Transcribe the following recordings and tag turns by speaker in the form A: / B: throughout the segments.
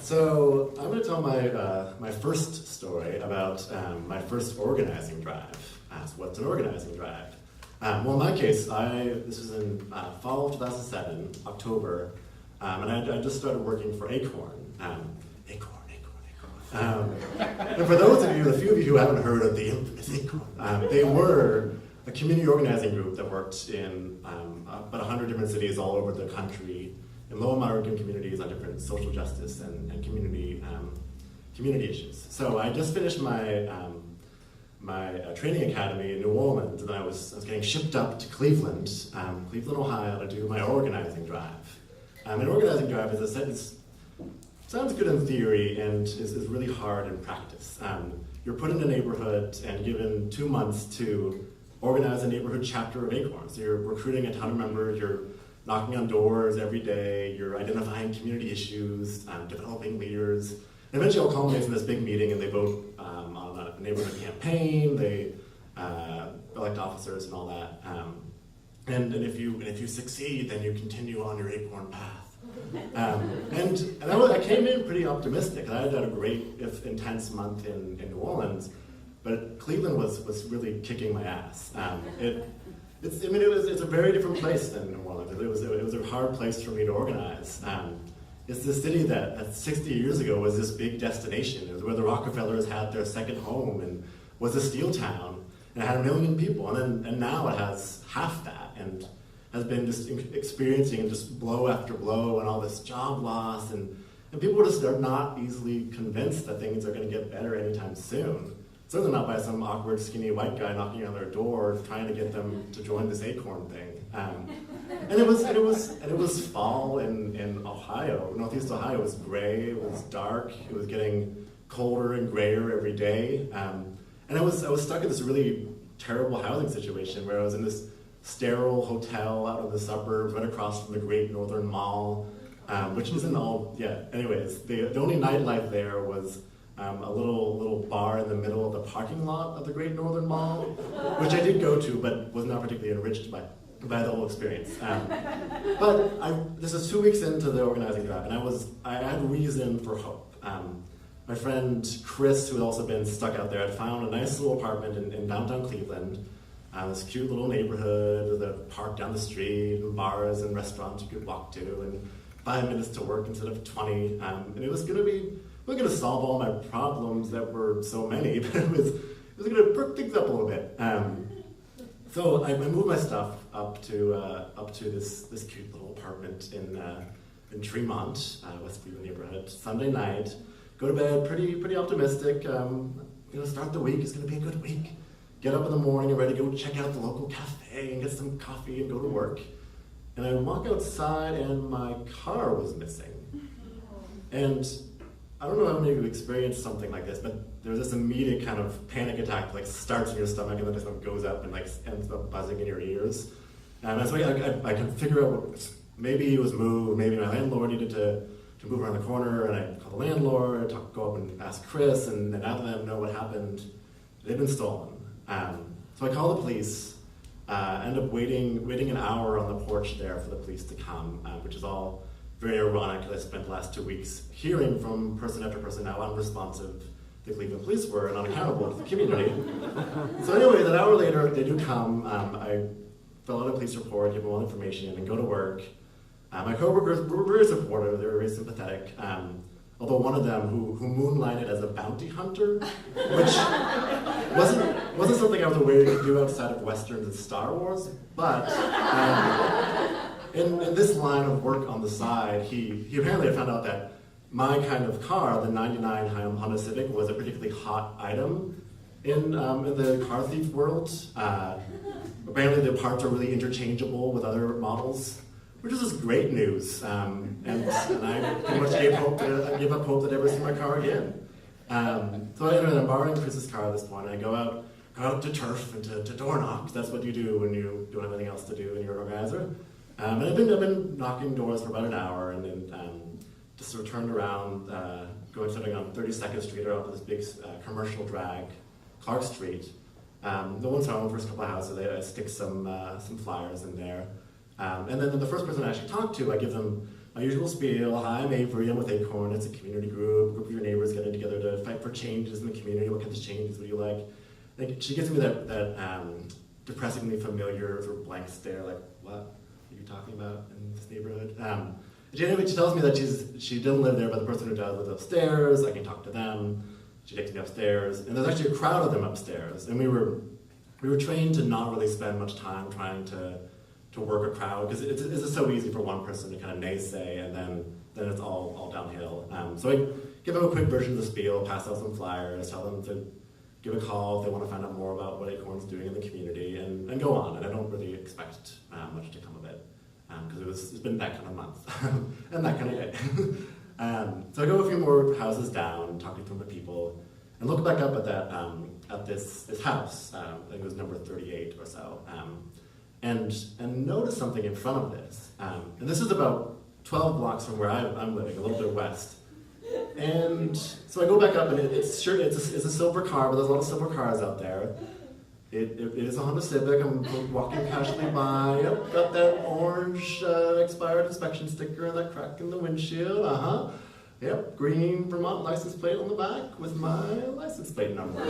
A: So I'm going to tell my first story about my first organizing drive. So what's an organizing drive? Well, in my case, this was in fall of 2007, October, and I just started working for Acorn. Acorn. And for those of you, the few of you who haven't heard of the infamous Acorn, they were a community organizing group that worked in about 100 different cities all over the country, in low and moderate communities on different social justice and community issues. So I just finished my training academy in New Orleans, and I was getting shipped up to Cleveland, Ohio, to do my organizing drive. An organizing drive, as I said, sounds good in theory and is really hard in practice. You're put in a neighborhood and given 2 months to organize a neighborhood chapter of Acorn. So you're recruiting a ton of members, you're knocking on doors every day, you're identifying community issues, developing leaders. And eventually it all culminates in this big meeting, and they vote on a neighborhood campaign, they elect officers and all that. And if you succeed, then you continue on your Acorn path. I came in pretty optimistic. I had done a great, if intense month in New Orleans, but Cleveland was really kicking my ass. It's a very different place than New Orleans. It was a hard place for me to organize. It's the city that 60 years ago was this big destination. It was where the Rockefellers had their second home and was a steel town. And it had 1 million people, and now it has half that, and has been just experiencing just blow after blow and all this job loss, and people just are not easily convinced that things are going to get better anytime soon. Certainly not by some awkward, skinny white guy knocking on their door trying to get them to join this Acorn thing. And it was fall in Ohio. Northeast Ohio was gray. It was dark. It was getting colder and grayer every day. And I was stuck in this really terrible housing situation where I was in this sterile hotel out in the suburbs, right across from the Great Northern Mall, which isn't all yet. Anyways, the only nightlife there was a little bar in the middle of the parking lot of the Great Northern Mall, which I did go to, but was not particularly enriched by the whole experience. But this is 2 weeks into the organizing drive, and I had reason for hope. My friend Chris, who had also been stuck out there, had found a nice little apartment in downtown Cleveland, this cute little neighborhood with a park down the street, and bars and restaurants you could walk to, and 5 minutes to work instead of 20. And it was going to be, we're going to solve all my problems that were so many, but it was going to perk things up a little bit. So I moved my stuff up to this cute little apartment in Tremont, West Cleveland neighborhood. Sunday night, go to bed pretty optimistic. Start the week. It's going to be a good week. Get up in the morning and ready to go check out the local cafe and get some coffee and go to work. And I walk outside and my car was missing. And I don't know how many of you experienced something like this, but there's this immediate kind of panic attack that starts in your stomach and then just goes up and ends up buzzing in your ears. And so I can figure out maybe it was moved, maybe my landlord needed to move around the corner, and I call the landlord, go up and ask Chris, and now that I know what happened, they've been stolen. So I call the police, end up waiting an hour on the porch there for the police to come, which is all very ironic because I spent the last 2 weeks hearing from person after person how unresponsive the Cleveland police were and unaccountable to the community. So anyway, an hour later, they do come. I fill out a police report, give them all the information, and go to work. My coworkers were very supportive, they were very sympathetic. Although one of them who moonlighted as a bounty hunter, which wasn't something I was aware you could do outside of Westerns and Star Wars, but in this line of work on the side, he apparently had found out that my kind of car, the 99 Honda Civic, was a particularly hot item in the car thief world. Apparently the parts are really interchangeable with other models, which is just great news. And I pretty much gave up hope that I'd ever see my car again. So anyway, I'm borrowing Chris's car at this point, and I go out to turf and to door knock. That's what you do when you don't have anything else to do and you're an organizer. And I've been knocking doors for about an hour, and then just sort of turned around, going something on 32nd Street or onto this big commercial drag, Clark Street. No one's home, first couple of houses. I stick some flyers in there. And then the first person I actually talk to, I give them my usual spiel. Hi, I'm Avery, I'm with Acorn. It's a community group of your neighbors getting together to fight for changes in the community. What kinds of changes would you like? Like, she gives me that depressingly familiar sort of blank stare, like, what are you talking about in this neighborhood? She tells me that she didn't live there, but the person who does lives upstairs. I can talk to them. She takes me upstairs, and there's actually a crowd of them upstairs. And we were trained to not really spend much time trying to work a crowd, because it's just so easy for one person to kind of naysay, and then it's all downhill. So I give them a quick version of the spiel, pass out some flyers, tell them to give a call if they want to find out more about what Acorn's doing in the community, and go on. And I don't really expect much to come of it, because it's been that kind of month and that kind of day. So I go a few more houses down, talking to some of the people, and look back up at that at this house. I think it was number 38 or so, and notice something in front of this. And this is about 12 blocks from where I'm living, a little bit west. And so I go back up, and it's a silver car, but there's a lot of silver cars out there. It is a Honda Civic. I'm walking casually by. Yep, got that orange expired inspection sticker and that crack in the windshield. Yep, green Vermont license plate on the back with my license plate number.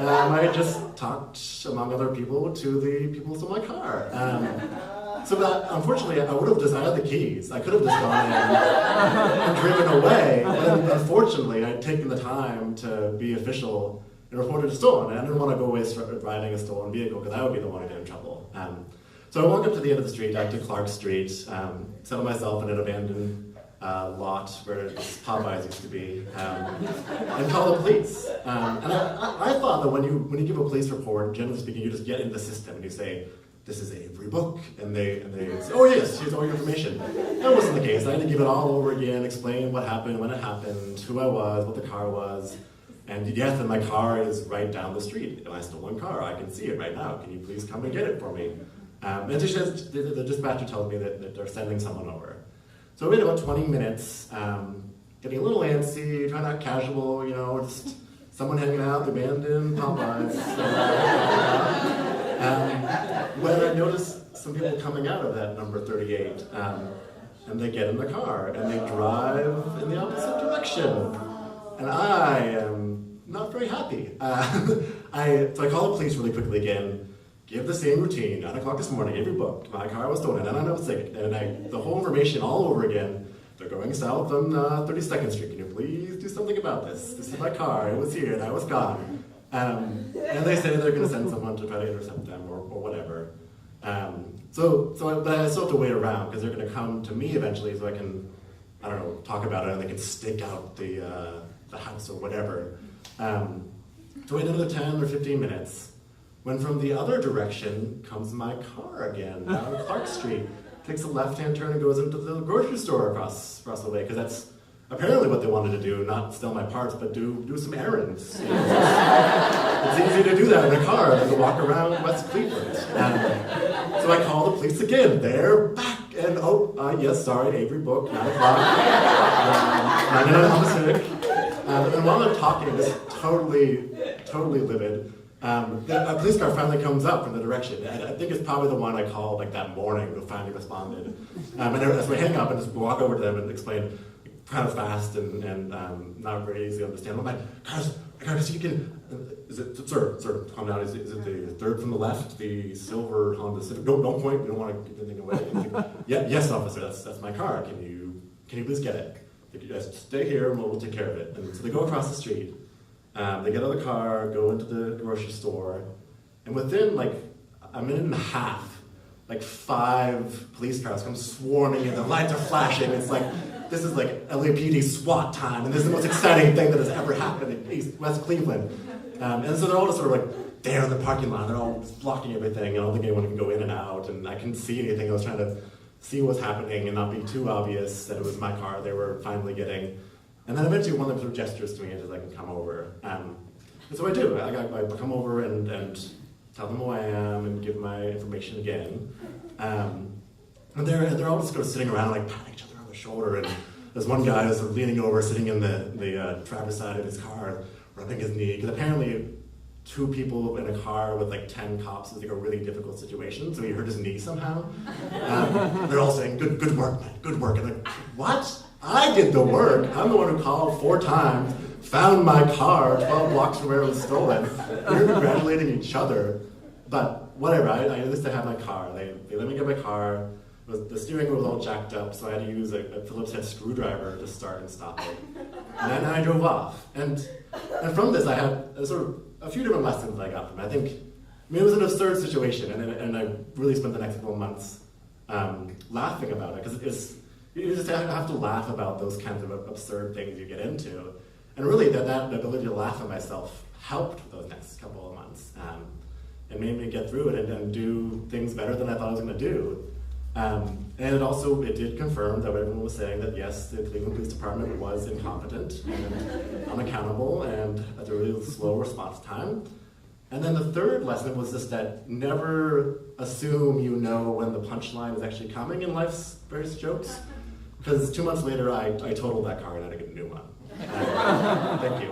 A: I just talked, among other people, to the people in my car. So that, unfortunately, I would have just, I had the keys. I could have just gone and driven away. But unfortunately, I'd taken the time to be official and reported it stolen. I didn't want to go away driving a stolen vehicle, because I would be the one who get in trouble. So I walked up to the end of the street, out to Clark Street, settled myself in an abandoned lot where Popeyes used to be, and called the police. And I thought that when you give a police report, generally speaking, you just get into the system and you say, this is Avery Book, and they say, oh yes, here's all your information. That wasn't the case. I had to give it all over again, explain what happened, when it happened, who I was, what the car was, and yes, and my car is right down the street. My stolen car, I can see it right now. Can you please come and get it for me? And the dispatcher tells me that they're sending someone over. So I waited about 20 minutes, getting a little antsy, trying to act casual, just someone hanging out, the abandoned Popeyes. When I noticed some people coming out of that number 38, and they get in the car, and they drive in the opposite direction. And I am not very happy. So I call the police really quickly again, give the same routine, 9 o'clock this morning, Avery Book, my car was stolen, and I know it's sick, and the whole information all over again. They're going south on 32nd Street. Can you please do something about this? This is my car, it was here, and I was gone. And they say they're going to send someone to try to intercept them, or whatever. But I still have to wait around, because they're going to come to me eventually, so I can, I don't know, talk about it, and they can stake out the house or whatever. So wait another 10 or 15 minutes, when from the other direction comes my car again, down Clark Street. Takes a left-hand turn and goes into the grocery store across the way, because that's apparently what they wanted to do, not steal my parts, but do some errands. It's easy to do that in a car than to walk around West Cleveland. So I call the police again. They're back, and yes, sorry, Avery Book, 9 o'clock. 99 Honda Civic. And while I'm talking, just totally livid, a police car finally comes up from the direction. And I think it's probably the one I called like that morning who finally responded. And as we hang up and just walk over to them and explain kind of fast and not very easy to understand. I'm like, guys, you can, sir, calm down. Is it the third from the left, the silver Honda Civic? Don't point. We don't want to give anything away. Yes, officer, that's my car. Can you please get it? You guys stay here and we'll take care of it. And so they go across the street. They get out of the car, go into the grocery store, and within like a minute and a half, like 5 police cars come swarming in. The lights are flashing. It's like, this is like LAPD SWAT time, and this is the most exciting thing that has ever happened in West Cleveland. And so they're all just sort of like there in the parking lot. They're all just blocking everything. I don't think anyone can go in and out, and I couldn't see anything. I was trying to see what's happening and not be too obvious that it was my car they were finally getting. And then eventually one of them sort of gestures to me and says I can come over. And so I do. I come over and tell them who I am and give my information again. And they're all just sort of sitting around like patting each other on the shoulder. And there's one guy who's sort of leaning over, sitting in the driver's side of his car, rubbing his knee. Because apparently two people in a car with like 10 cops is like a really difficult situation, so he hurt his knee somehow. They're all saying, good work, man, good work. And like, what? I did the work. I'm the one who called 4 times, found my car 12 blocks from where it was stolen. They're congratulating each other. But whatever, I at least I had my car. They let me get my car. The steering wheel was all jacked up, so I had to use a Phillips head screwdriver to start and stop it. And then I drove off. And from this, I had a few different lessons I got from it. I mean, it was an absurd situation, and I really spent the next couple of months laughing about it, because you just have to laugh about those kinds of absurd things you get into. And really, that ability to laugh at myself helped those next couple of months. It made me get through it and do things better than I thought I was going to do. And it did confirm that what everyone was saying, that yes, the Cleveland Police Department was incompetent and unaccountable and at a really slow response time. And then the third lesson was just that never assume you know when the punchline is actually coming in life's various jokes. Because 2 months later, I totaled that car and had to get a new one. Thank you.